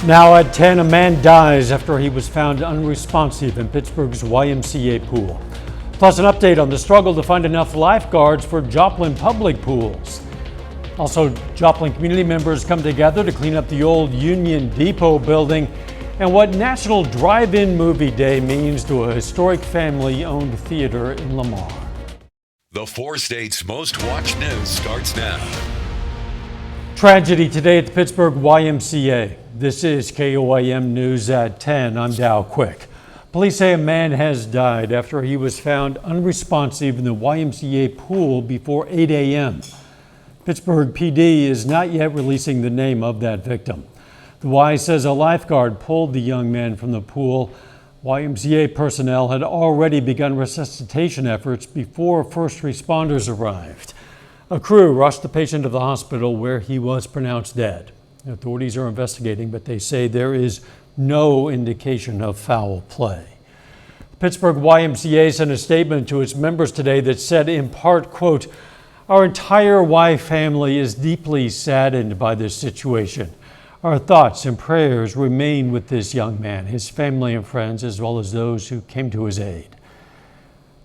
Now at 10, a man dies after he was found unresponsive in Pittsburgh's YMCA pool. Plus an update on the struggle to find enough lifeguards for Joplin public pools. Also, Joplin community members come together to clean up the old Union Depot building, and what National Drive-In Movie Day means to a historic family-owned theater in Lamar. The four states' most watched news starts now. Tragedy today at the Pittsburgh YMCA. This is KOAM News at 10. I'm Dow Quick. Police say a man has died after he was found unresponsive in the YMCA pool before 8 a.m. Pittsburgh PD is not yet releasing the name of that victim. The Y says a lifeguard pulled the young man from the pool. YMCA personnel had already begun resuscitation efforts before first responders arrived. A crew rushed the patient to the hospital where he was pronounced dead. Authorities are investigating, but they say there is no indication of foul play. Pittsburgh YMCA sent a statement to its members today that said in part, quote, "Our entire Y family is deeply saddened by this situation. Our thoughts and prayers remain with this young man, his family and friends, as well as those who came to his aid."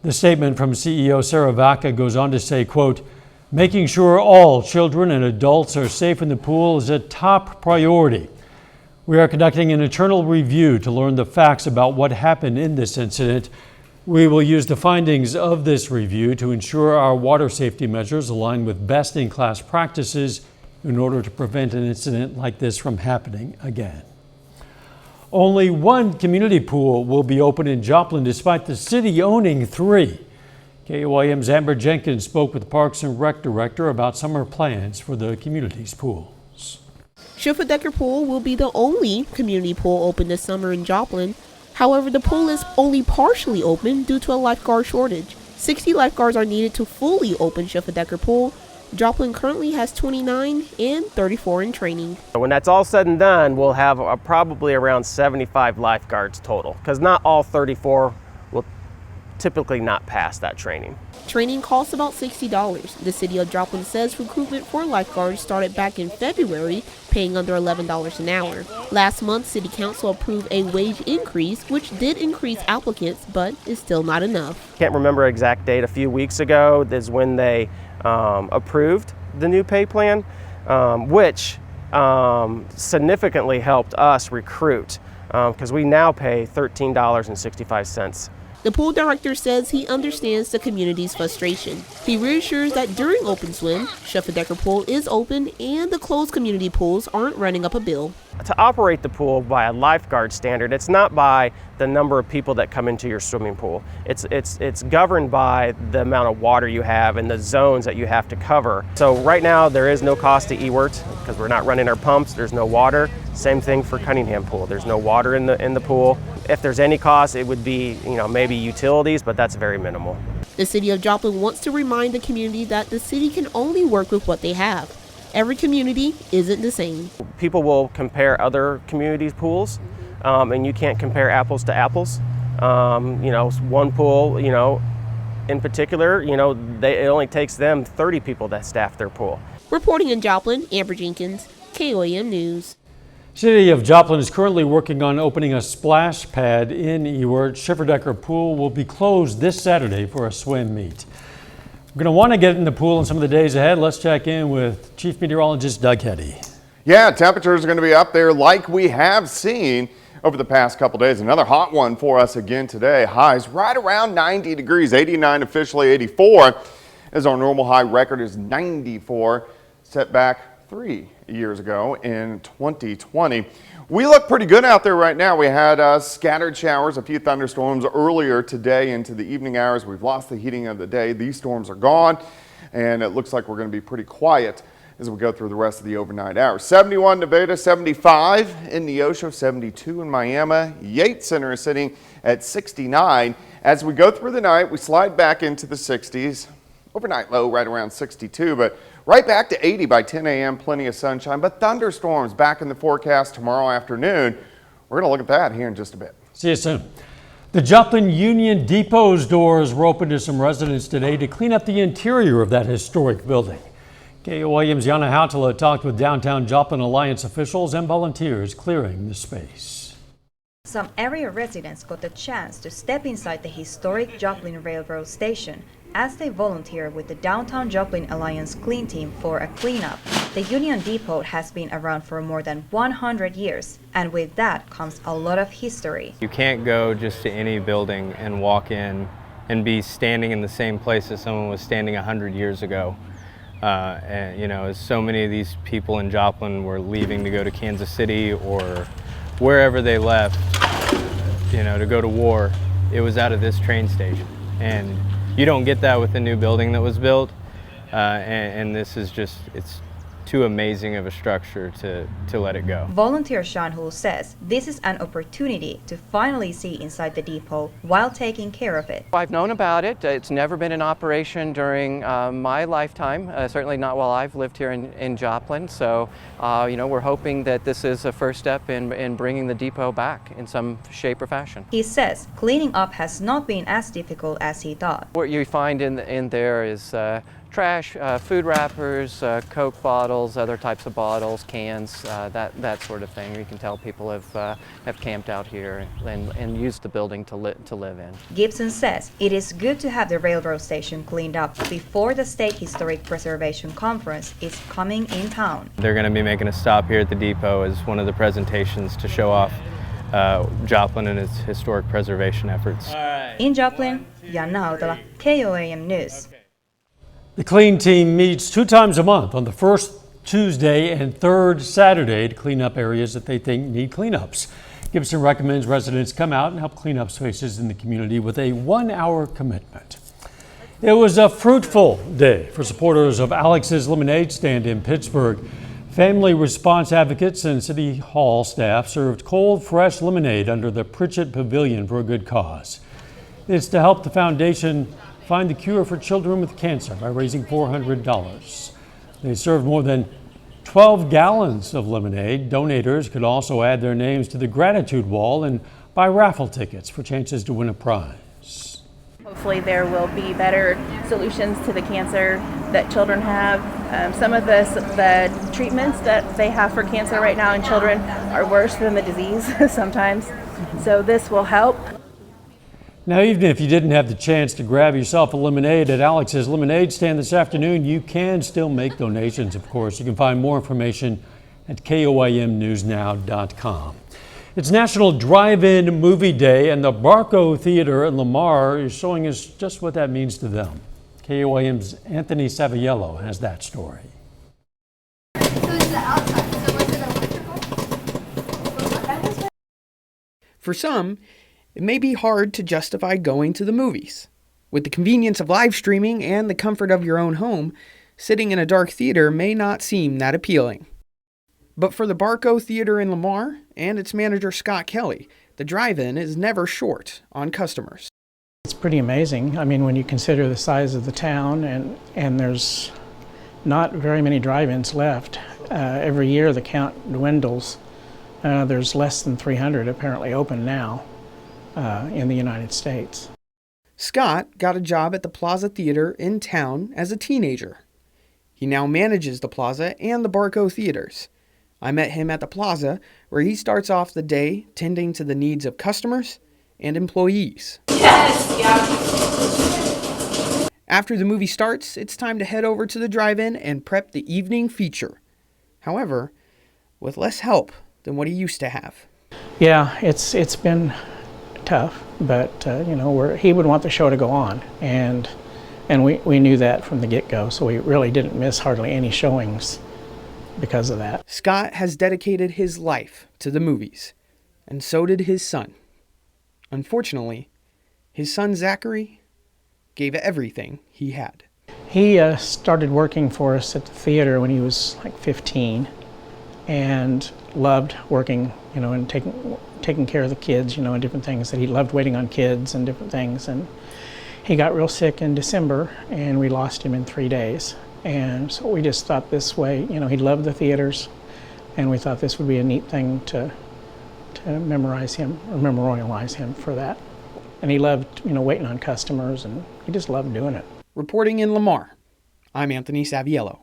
The statement from CEO Sarah Vaca goes on to say, quote, "Making sure all children and adults are safe in the pool is a top priority. We are conducting an internal review to learn the facts about what happened in this incident. We will use the findings of this review to ensure our water safety measures align with best-in-class practices in order to prevent an incident like this from happening again." Only one community pool will be open in Joplin despite the city owning 3. KOAM's Amber Jenkins spoke with Parks and Rec Director about summer plans for the community's pools. Schifferdecker Pool will be the only community pool open this summer in Joplin. However, the pool is only partially open due to a lifeguard shortage. 60 lifeguards are needed to fully open Schifferdecker Pool. Joplin currently has 29 and 34 in training. When that's all said and done, we'll have probably around 75 lifeguards total, because not all 34 will typically not pass that training. Training costs about $60. The city of Joplin says recruitment for lifeguards started back in February, paying under $11 an hour. Last month, City Council approved a wage increase, which did increase applicants, but is still not enough. Can't remember an exact date. A few weeks ago is when they approved the new pay plan, which significantly helped us recruit, because we now pay $13.65. The pool director says he understands the community's frustration. He reassures that during open swim, Schifferdecker Pool is open and the closed community pools aren't running up a bill. To operate the pool by a lifeguard standard, it's not by the number of people that come into your swimming pool. It's governed by the amount of water you have and the zones that you have to cover. So right now there is no cost to Ewert because we're not running our pumps. There's no water. Same thing for Cunningham Pool. There's no water in the pool. If there's any cost, it would be maybe utilities, but that's very minimal. The city of Joplin wants to remind the community that the city can only work with what they have. Every community isn't the same. People will compare other communities' pools, and you can't compare apples to apples. One pool, in particular, it only takes them 30 people to staff their pool. Reporting in Joplin, Amber Jenkins, KOAM News. City of Joplin is currently working on opening a splash pad in Ewert. Schifferdecker Pool will be closed this Saturday for a swim meet. We're going to want to get in the pool in some of the days ahead. Let's check in with Chief Meteorologist Doug Heddy. Yeah, temperatures are going to be up there like we have seen over the past couple days. Another hot one for us again today. Highs right around 90 degrees, 89 officially, 84 as our normal high record is 94, set back 3 years ago in 2020. We look pretty good out there right now. We had scattered showers, a few thunderstorms earlier today into the evening hours. We've lost the heating of the day. These storms are gone, and it looks like we're going to be pretty quiet as we go through the rest of the overnight hours. 71 Nevada, 75 in Neosho, 72 in Miami. Yates Center is sitting at 69. As we go through the night, we slide back into the 60s. Overnight low right around 62, but right back to 80 by 10 a.m. Plenty of sunshine, but thunderstorms back in the forecast tomorrow afternoon. We're going to look at that here in just a bit. See you soon. The Joplin Union Depot's doors were open to some residents today to clean up the interior of that historic building. KOAM's Yana Hautala talked with Downtown Joplin Alliance officials and volunteers clearing the space. Some area residents got the chance to step inside the historic Joplin Railroad Station as they volunteer with the Downtown Joplin Alliance Clean Team for a cleanup. The Union Depot has been around for more than 100 years, and with that comes a lot of history. You can't go just to any building and walk in and be standing in the same place as someone was standing 100 years ago. And, you know, as so many of these people in Joplin were leaving to go to Kansas City or wherever they left, you know, to go to war, it was out of this train station. And you don't get that with the new building that was built. And this is just, it's too amazing of a structure to let it go. Volunteer Sean Hull says this is an opportunity to finally see inside the depot while taking care of it. I've known about it. It's never been in operation during my lifetime, certainly not while I've lived here in Joplin. So, you know, we're hoping that this is a first step in bringing the depot back in some shape or fashion. He says cleaning up has not been as difficult as he thought. What you find in there is trash, food wrappers, Coke bottles, other types of bottles, cans, that sort of thing. You can tell people have camped out here and used the building to live in. Gibson says it is good to have the railroad station cleaned up before the State Historic Preservation Conference is coming in town. They're going to be making a stop here at the depot as one of the presentations to show off Joplin and its historic preservation efforts. In Joplin, Yana Hautala, KOAM News. The Clean Team meets 2 times a month on the first Tuesday and third Saturday to clean up areas that they think need cleanups. Gibson recommends residents come out and help clean up spaces in the community with a 1-hour commitment. It was a fruitful day for supporters of Alex's Lemonade Stand in Pittsburgh. Family response advocates and City Hall staff served cold, fresh lemonade under the Pritchett Pavilion for a good cause. It's to help the foundation find the cure for children with cancer by raising $400. They served more than 12 gallons of lemonade. Donators could also add their names to the gratitude wall and buy raffle tickets for chances to win a prize. Hopefully there will be better solutions to the cancer that children have. Some of the treatments that they have for cancer right now in children are worse than the disease sometimes. So this will help. Now, even if you didn't have the chance to grab yourself a lemonade at Alex's Lemonade Stand this afternoon, you can still make donations, of course. You can find more information at KOAMnewsnow.com. It's National Drive-In Movie Day, and the Barco Theater in Lamar is showing us just what that means to them. KOAM's Anthony Saviello has that story. So it's the outside. So was it electrical? For some, it may be hard to justify going to the movies. With the convenience of live streaming and the comfort of your own home, sitting in a dark theater may not seem that appealing. But for the Barco Theater in Lamar and its manager Scott Kelly, the drive-in is never short on customers. It's pretty amazing. I mean, when you consider the size of the town and there's not very many drive-ins left. Every year the count dwindles. There's less than 300 apparently open now. In the United States. Scott got a job at the Plaza Theater in town as a teenager. He now manages the Plaza and the Barco Theaters. I met him at the Plaza, where he starts off the day tending to the needs of customers and employees. Yes, yeah. After the movie starts, it's time to head over to the drive-in and prep the evening feature. However, with less help than what he used to have. Yeah, it's been tough, but you know, he would want the show to go on, and we knew that from the get-go, so we really didn't miss hardly any showings because of that. Scott has dedicated his life to the movies, and so did his son. Unfortunately, his son Zachary gave everything he had. He started working for us at the theater when he was like 15, and loved working, you know, and taking care of the kids, you know, and different things. That he loved waiting on kids and different things. And he got real sick in December, and we lost him in 3 days. And so we just thought this way, you know, he loved the theaters, and we thought this would be a neat thing to memorialize him for that. And he loved, you know, waiting on customers, and he just loved doing it. Reporting in Lamar, I'm Anthony Saviello.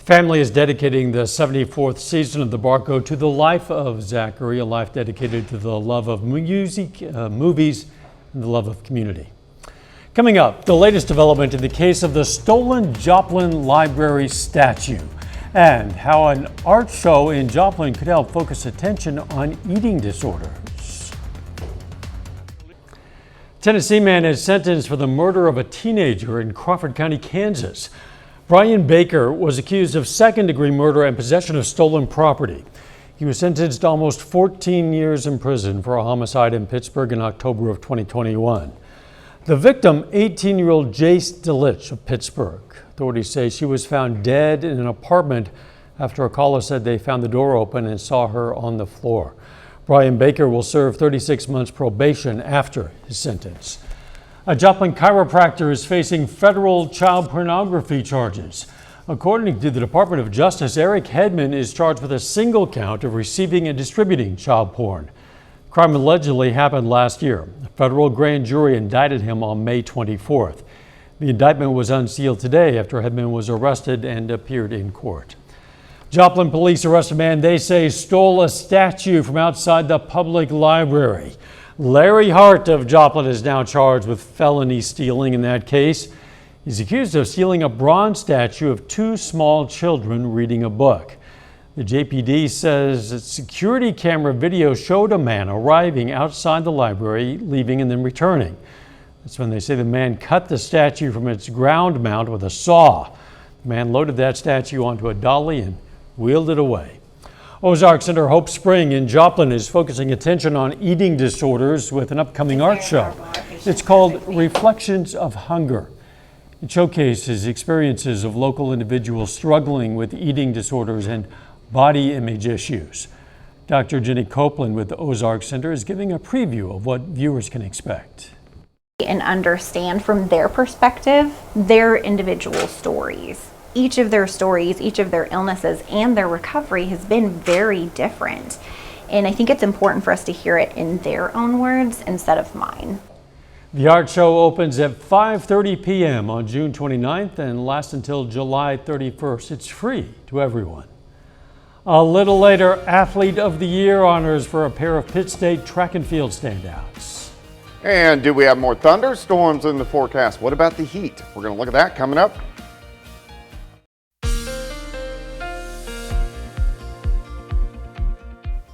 The family is dedicating the 74th season of the Barco to the life of Zachary, a life dedicated to the love of music, movies, and the love of community. Coming up, the latest development in the case of the stolen Joplin Library statue and how an art show in Joplin could help focus attention on eating disorders. Tennessee man is sentenced for the murder of a teenager in Crawford County, Kansas. Brian Baker was accused of second-degree murder and possession of stolen property. He was sentenced to almost 14 years in prison for a homicide in Pittsburgh in October of 2021. The victim, 18-year-old Jace DeLitch of Pittsburgh. Authorities say she was found dead in an apartment after a caller said they found the door open and saw her on the floor. Brian Baker will serve 36 months probation after his sentence. A Joplin chiropractor is facing federal child pornography charges. According to the Department of Justice, Eric Hedman is charged with a single count of receiving and distributing child porn. Crime allegedly happened last year. A federal grand jury indicted him on May 24th. The indictment was unsealed today after Hedman was arrested and appeared in court. Joplin police arrest a man they say stole a statue from outside the public library. Larry Hart of Joplin is now charged with felony stealing in that case. He's accused of stealing a bronze statue of two small children reading a book. The JPD says that security camera video showed a man arriving outside the library, leaving and then returning. That's when they say the man cut the statue from its ground mount with a saw. The man loaded that statue onto a dolly and wheeled it away. Ozark Center Hope Spring in Joplin is focusing attention on eating disorders with an upcoming art show. It's called Reflections of Hunger. It showcases experiences of local individuals struggling with eating disorders and body image issues. Dr. Jenny Copeland with the Ozark Center is giving a preview of what viewers can expect. And understand from their perspective their individual stories. Each of their stories, each of their illnesses, and their recovery has been very different. And I think it's important for us to hear it in their own words instead of mine. The art show opens at 5:30 p.m. on June 29th and lasts until July 31st. It's free to everyone. A little later, Athlete of the Year honors for a pair of Pitt State track and field standouts. And do we have more thunderstorms in the forecast? What about the heat? We're going to look at that coming up.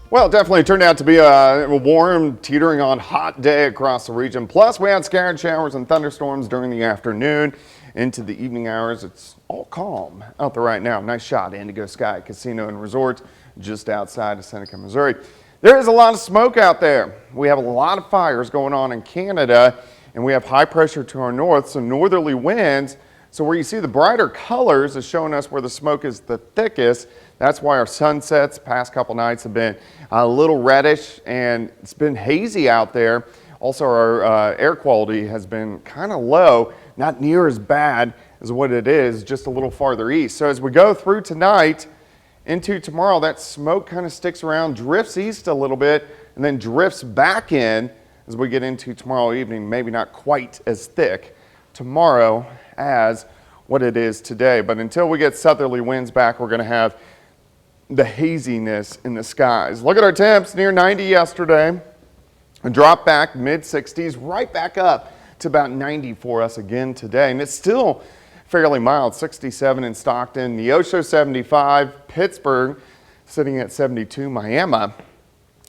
Well, it definitely turned out to be a warm, teetering on hot day across the region. Plus, we had scattered showers and thunderstorms during the afternoon into the evening hours. It's all calm out there right now. Nice shot, Indigo Sky Casino and Resort just outside of Seneca, Missouri. There is a lot of smoke out there. We have a lot of fires going on in Canada, and we have high pressure to our north, so northerly winds. So where you see the brighter colors is showing us where the smoke is the thickest. That's why our sunsets past couple nights have been a little reddish, and it's been hazy out there. Also, our air quality has been kind of low, not near as bad as what it is just a little farther east. So as we go through tonight into tomorrow, that smoke kind of sticks around, drifts east a little bit, and then drifts back in as we get into tomorrow evening. Maybe not quite as thick tomorrow as what it is today. But until we get southerly winds back, we're going to have the haziness in the skies. Look at our temps, near 90 yesterday. A drop back mid-60s, right back up to about 90 for us again today. And it's still fairly mild, 67 in Stockton, Neosho 75, Pittsburgh sitting at 72, Miami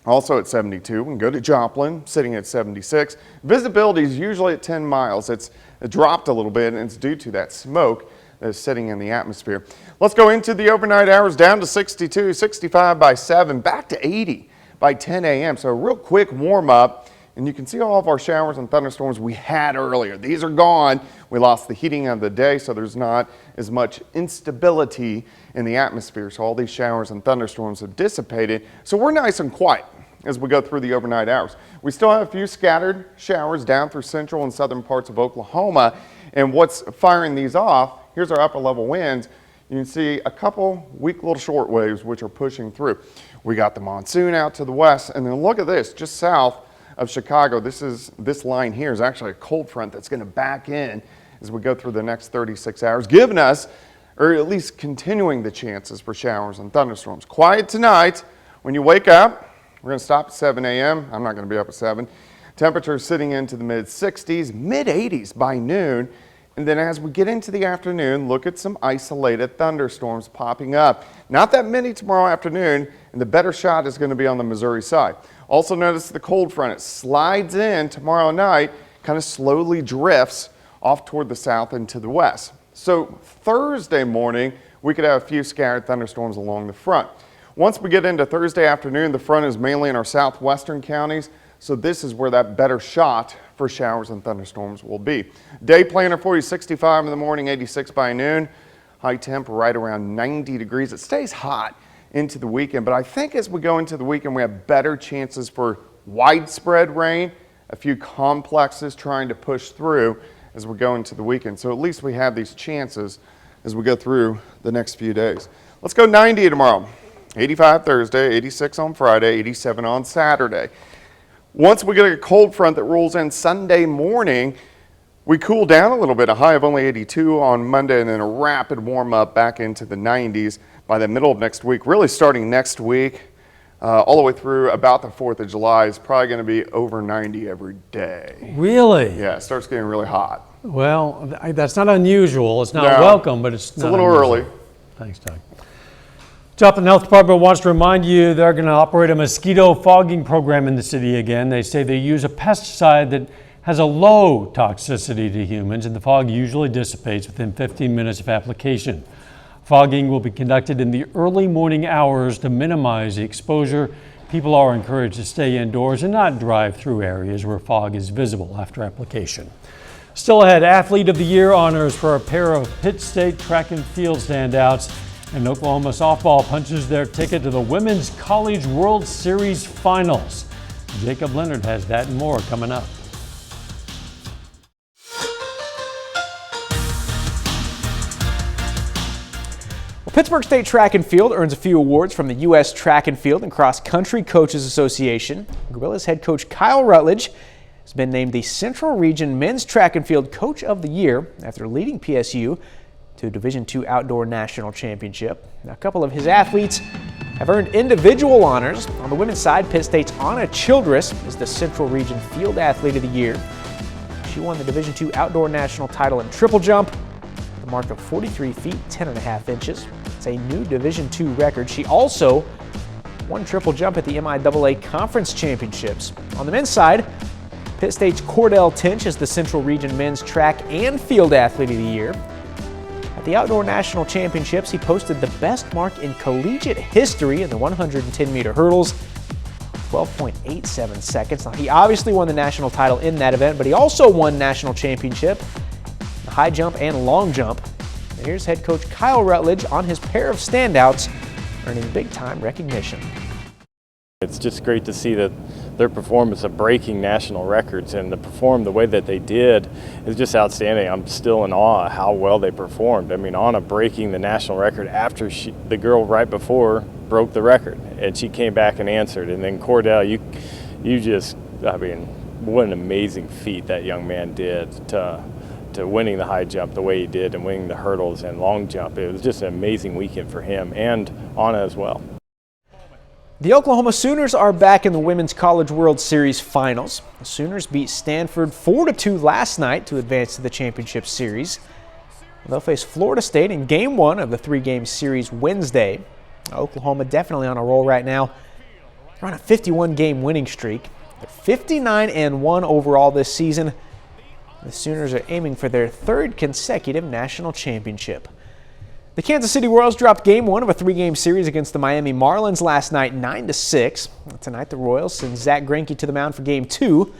also at 72. We can go to Joplin sitting at 76. Visibility is usually at 10 miles. It dropped a little bit, and it's due to that smoke that's sitting in the atmosphere. Let's go into the overnight hours, down to 62, 65 by 7, back to 80 by 10 a.m. So a real quick warm up, and you can see all of our showers and thunderstorms we had earlier. These are gone. We lost the heating of the day, so there's not as much instability in the atmosphere. So all these showers and thunderstorms have dissipated. So we're nice and quiet as we go through the overnight hours. We still have a few scattered showers down through central and southern parts of Oklahoma. And what's firing these off, here's our upper level winds. You can see a couple weak little short waves which are pushing through. We got the monsoon out to the west, and then look at this, just south of Chicago. This line here is actually a cold front that's going to back in as we go through the next 36 hours, giving us or at least continuing the chances for showers and thunderstorms. Quiet tonight. When you wake up, we're going to stop at 7 a.m. I'm not going to be up at 7. Temperatures sitting into the mid-60s, mid-80s by noon. And then as we get into the afternoon, look at some isolated thunderstorms popping up. Not that many tomorrow afternoon, and the better shot is going to be on the Missouri side. Also notice the cold front. It slides in tomorrow night, kind of slowly drifts off toward the south and to the west. So Thursday morning, we could have a few scattered thunderstorms along the front. Once we get into Thursday afternoon, the front is mainly in our southwestern counties. So this is where that better shot for showers and thunderstorms will be. Day planner for you, 65 in the morning, 86 by noon. High temp right around 90 degrees. It stays hot into the weekend, but I think as we go into the weekend, we have better chances for widespread rain, a few complexes trying to push through as we go into the weekend. So at least we have these chances as we go through the next few days. Let's go 90 tomorrow. 85 Thursday, 86 on Friday, 87 on Saturday. Once we get a cold front that rolls in Sunday morning, we cool down a little bit, a high of only 82 on Monday, and then a rapid warm up back into the 90s by the middle of next week. Really starting next week, all the way through about the 4th of July, is probably going to be over 90 every day. Really? Yeah, it starts getting really hot. Well, that's not unusual. It's not welcome, but it's not a little unusual. early. Thanks, Doug. Joplin Health Department wants to remind you they're going to operate a mosquito fogging program in the city again. They say they use a pesticide that has a low toxicity to humans, and the fog usually dissipates within 15 minutes of application. Fogging will be conducted in the early morning hours to minimize the exposure. People are encouraged to stay indoors and not drive through areas where fog is visible after application. Still ahead, Athlete of the Year honors for a pair of Pitt State track and field standouts. And Oklahoma softball punches their ticket to the Women's College World Series Finals. Jacob Leonard has that and more coming up. Well, Pittsburgh State Track and Field earns a few awards from the U.S. Track and Field and Cross Country Coaches Association. Gorillas head coach Kyle Rutledge has been named the Central Region Men's Track and Field Coach of the Year after leading PSU to a Division II Outdoor National Championship. Now, a couple of his athletes have earned individual honors. On the women's side, Pitt State's Anna Childress is the Central Region Field Athlete of the Year. She won the Division II Outdoor National title in triple jump, the mark of 43 feet 10.5 inches. It's a new Division II record. She also won triple jump at the MIAA Conference Championships. On the men's side, Pitt State's Cordell Tinch is the Central Region Men's Track and Field Athlete of the Year. At the Outdoor National Championships, he posted the best mark in collegiate history in the 110-meter hurdles, 12.87 seconds. Now, he obviously won the national title in that event, but he also won national championship, the high jump and long jump. And here's head coach Kyle Rutledge on his pair of standouts, earning big-time recognition. It's just great to see that their performance of breaking national records and to perform the way that they did is just outstanding. I'm still in awe how well they performed. I mean, Anna breaking the national record after the girl right before broke the record, and she came back and answered. And then Cordell, you just, I mean, what an amazing feat that young man did to winning the high jump the way he did and winning the hurdles and long jump. It was just an amazing weekend for him and Anna as well. The Oklahoma Sooners are back in the Women's College World Series Finals. The Sooners beat Stanford 4-2 last night to advance to the championship series. They'll face Florida State in Game 1 of the 3-game series Wednesday. Oklahoma definitely on a roll right now. They're on a 51-game winning streak. They're 59-1 overall this season. The Sooners are aiming for their 3rd consecutive national championship. The Kansas City Royals dropped Game 1 of a 3-game series against the Miami Marlins last night 9-6. Tonight the Royals send Zach Greinke to the mound for Game 2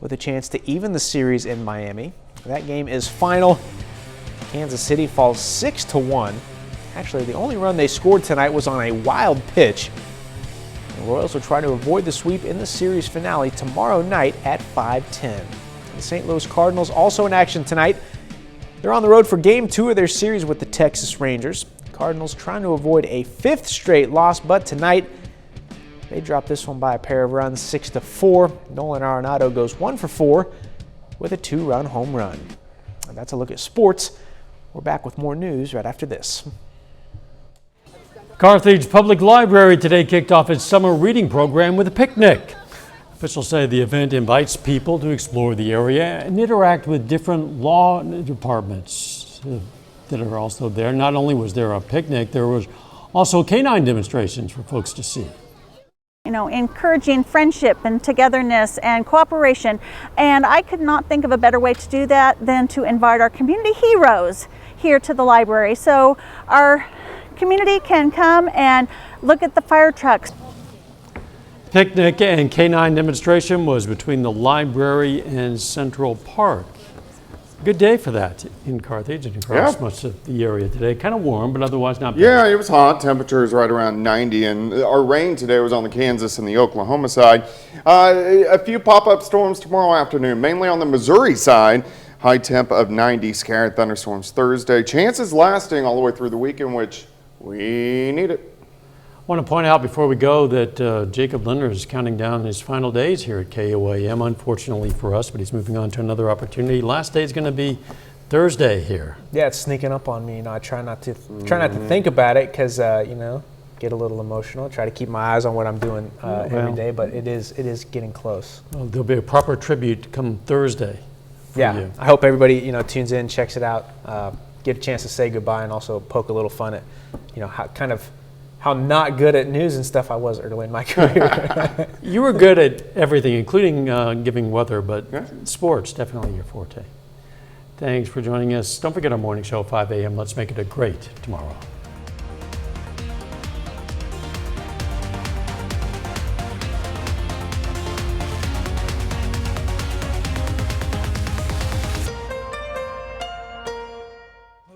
with a chance to even the series in Miami. That game is final. Kansas City falls 6-1. Actually, the only run they scored tonight was on a wild pitch. The Royals will try to avoid the sweep in the series finale tomorrow night at 5:10. The St. Louis Cardinals also in action tonight. They're on the road for Game 2 of their series with the Texas Rangers. The Cardinals trying to avoid a 5th straight loss, but tonight they drop this one by a pair of runs, 6-4. Nolan Arenado goes 1 for 4 with a 2-run home run. And that's a look at sports. We're back with more news right after this. Carthage Public Library today kicked off its summer reading program with a picnic. Officials say the event invites people to explore the area and interact with different law departments that are also there. Not only was there a picnic, there was also canine demonstrations for folks to see. You know, encouraging friendship and togetherness and cooperation. And I could not think of a better way to do that than to invite our community heroes here to the library. So our community can come and look at the fire trucks. Picnic and canine demonstration was between the library and Central Park. Good day for that in Carthage and across much of the area today. Kind of warm, but otherwise not bad. Yeah, it was hot. Temperatures right around 90, and our rain today was on the Kansas and the Oklahoma side. A few pop-up storms tomorrow afternoon, mainly on the Missouri side. High temp of 90, scattered thunderstorms Thursday. Chances lasting all the way through the weekend, which we need it. I want to point out before we go that Jacob Linder is counting down his final days here at KOAM, unfortunately for us, but he's moving on to another opportunity. Last day is going to be Thursday here. Yeah, it's sneaking up on me. You know, I try not to think about it because you know, get a little emotional. Try to keep my eyes on what I'm doing every day, but it is getting close. Well, there'll be a proper tribute come Thursday. Yeah, I hope everybody tunes in, checks it out, get a chance to say goodbye, and also poke a little fun at how not good at news and stuff I was early in my career. You were good at everything, including giving weather, but sports, definitely your forte. Thanks for joining us. Don't forget our morning show, 5 a.m. Let's make it a great tomorrow.